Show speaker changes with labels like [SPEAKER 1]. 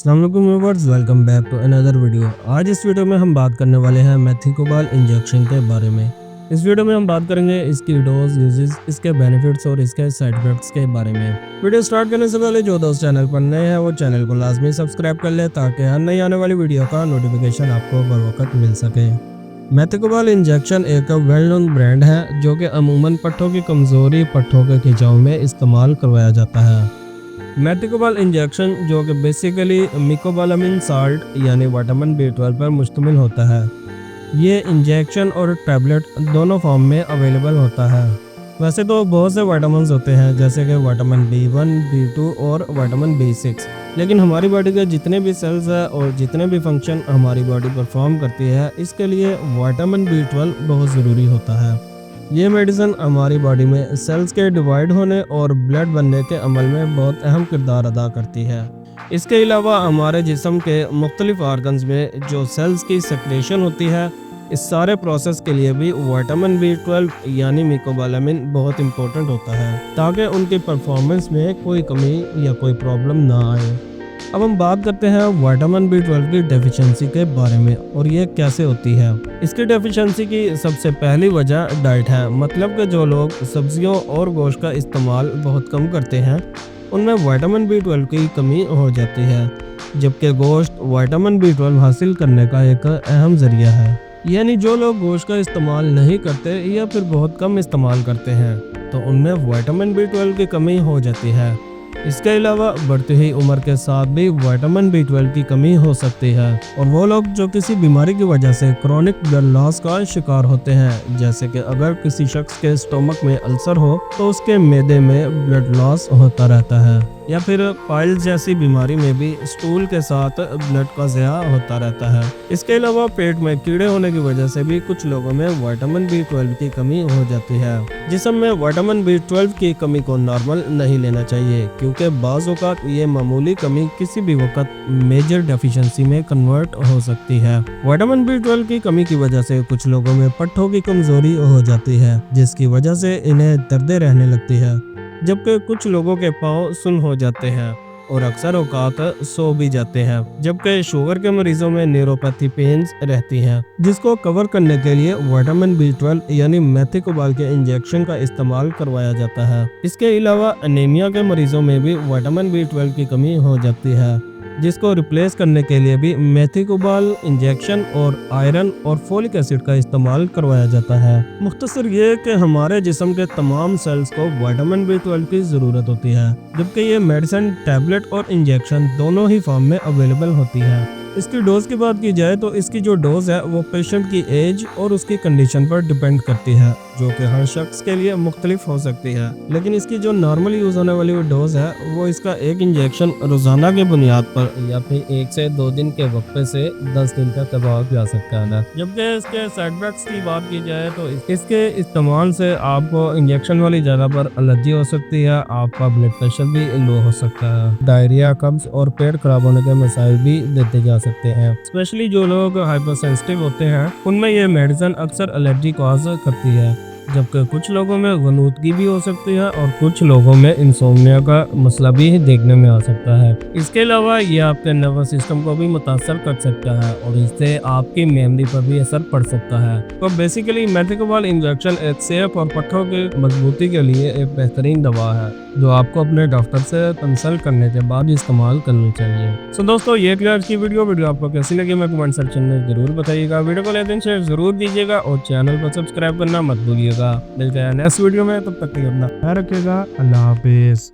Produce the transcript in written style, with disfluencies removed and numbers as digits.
[SPEAKER 1] अस्सलाम वालेकुम viewers, welcome back to another video. आज इस वीडियो में हम बात करने वाले हैं मेथिकोबाल इंजेक्शन के बारे में। इस वीडियो में हम बात करेंगे इसकी डोज, यूजेस, इसके बेनिफिट्स और इसके साइड इफेक्ट्स के बारे में। वीडियो स्टार्ट करने से पहले जो दोस्त चैनल पर नए हैं वो चैनल को लाजमी सब्सक्राइब कर ले ताकि हर नई आने वाली वीडियो का नोटिफिकेशन आपको बर वक्त मिल सके। मेथिकोबाल इंजेक्शन एक वेल नोन ब्रांड है जो कि अमूमन पट्ठों की कमजोरी, पट्ठों के खिंचाव में इस्तेमाल करवाया जाता है। मेथिकोबाल इंजेक्शन जो कि बेसिकली मिकोबालामिन साल्ट यानी विटामिन B12 पर मुश्तमिल होता है। ये इंजेक्शन और टैबलेट दोनों फॉर्म में अवेलेबल होता है। वैसे तो बहुत से विटामिन होते हैं जैसे कि विटामिन B1, B2 और विटामिन B6, लेकिन हमारी बॉडी के जितने भी सेल्स हैं और जितने भी फंक्शन हमारी बॉडी परफॉर्म करती है, इसके लिए विटामिन B12 बहुत ज़रूरी होता है। ये मेडिसिन हमारी बॉडी में सेल्स के डिवाइड होने और ब्लड बनने के अमल में बहुत अहम किरदार अदा करती है। इसके अलावा हमारे जिस्म के मुख्तलिफ आर्गन्स में जो सेल्स की सेक्रेशन होती है, इस सारे प्रोसेस के लिए भी विटामिन B12 यानी मिकोबालामिन बहुत इम्पोर्टेंट होता है ताकि उनकी परफॉर्मेंस में कोई कमी या कोई प्रॉब्लम ना आए। अब हम बात करते हैं विटामिन B12 की डेफिशिएंसी के बारे में और ये कैसे होती है। इसकी डेफिशिएंसी की सबसे पहली वजह डाइट है, मतलब कि जो लोग सब्जियों और गोश्त का इस्तेमाल बहुत कम करते हैं उनमें विटामिन B12 की कमी हो जाती है, जबकि गोश्त विटामिन B12 हासिल करने का एक अहम जरिया है। यानी जो लोग गोश्त का इस्तेमाल नहीं करते या फिर बहुत कम इस्तेमाल करते हैं तो उनमें विटामिन B12 की कमी हो जाती है। इसके अलावा बढ़ती हुई उम्र के साथ भी विटामिन B12 की कमी हो सकती है और वो लोग जो किसी बीमारी की वजह से क्रोनिक ब्लड लॉस का शिकार होते हैं, जैसे कि अगर किसी शख्स के स्टोमक में अल्सर हो तो उसके मैदे में ब्लड लॉस होता रहता है, या फिर पाइल्स जैसी बीमारी में भी स्टूल के साथ ब्लड का ज़या होता रहता है। इसके अलावा पेट में कीड़े होने की वजह से भी कुछ लोगों में विटामिन B12 की कमी हो जाती है। जिस्म में विटामिन B12 की कमी को नॉर्मल नहीं लेना चाहिए, क्योंकि बाज़ औक़ात ये मामूली कमी किसी भी वक्त मेजर डेफिशिएंसी में कन्वर्ट हो सकती है। विटामिन B12 की कमी की वजह से कुछ लोगों में पट्ठों की कमजोरी हो जाती है, जिसकी वजह से इन्हें दर्दें रहने लगती है, जबकि कुछ लोगों के पाँव सुन्न हो जाते हैं और अक्सर औकात सो भी जाते हैं। जबकि शुगर के मरीजों में न्यूरोपैथी पेन्स रहती हैं, जिसको कवर करने के लिए विटामिन B12 यानी मेथिकोबाल के इंजेक्शन का इस्तेमाल करवाया जाता है। इसके अलावा एनीमिया के मरीजों में भी विटामिन B12 की कमी हो जाती है, जिसको रिप्लेस करने के लिए भी मेथिकोबाल इंजेक्शन और आयरन और फोलिक एसिड का इस्तेमाल करवाया जाता है। मुख्तसर ये कि हमारे जिस्म के तमाम सेल्स को विटामिन B12 की ज़रूरत होती है, जबकि ये मेडिसिन, टैबलेट और इंजेक्शन दोनों ही फॉर्म में अवेलेबल होती है। इसकी डोज की बात की जाए तो इसकी जो डोज है वो पेशेंट की एज और उसकी कंडीशन पर डिपेंड करती है, जो कि हर शख्स के लिए मुख्तलिफ हो सकती है। लेकिन इसकी जो नॉर्मल यूज़ होने वाली डोज है वो इसका एक इंजेक्शन रोज़ाना की बुनियाद पर या फिर 1 से 2 दिन के वक्फे से 10 दिन तक दबाव जा सकता है। जबकि इसके साइड इफेक्ट्स की बात की जाए तो इसके इस्तेमाल से आपको इंजेक्शन वाली जगह पर एलर्जी हो सकती है, आपका ब्लड प्रेशर भी लो हो सकता है, डायरिया, कब्ज और पेट खराब होने के मसाइल भी देते जा सकते हैं। स्पेशली जो लोग हाइपर सेंसिटिव होते हैं उनमें ये मेडिसिन अक्सर एलर्जी कॉज करती है, जबकि कुछ लोगों में गलूदगी भी हो सकती है और कुछ लोगों में इंसोम्निया का मसला भी देखने में आ सकता है। इसके अलावा ये आपके नर्वस सिस्टम को भी मुतासर कर सकता है और इससे आपकी मेमोरी पर भी असर पड़ सकता है। तो बेसिकली मेथिकोबाल इंजेक्शन एक सेफ और पट्ठों की मजबूती के लिए एक बेहतरीन दवा है जो आपको अपने डॉक्टर से कंसल्ट करने के बाद इस्तेमाल करनी चाहिए। सो दोस्तों, ये थी आज की वीडियो आपको कैसी लगी मैं कमेंट सेक्शन में जरूर बताइएगा। वीडियो को लाइक एंड शेयर जरूर दीजिएगा और चैनल को सब्सक्राइब करना मत भूलिएगा। मिलते हैं नेक्स्ट वीडियो में, तब तक के लिए अपना ख्याल रखिएगा। अल्लाह हाफिज।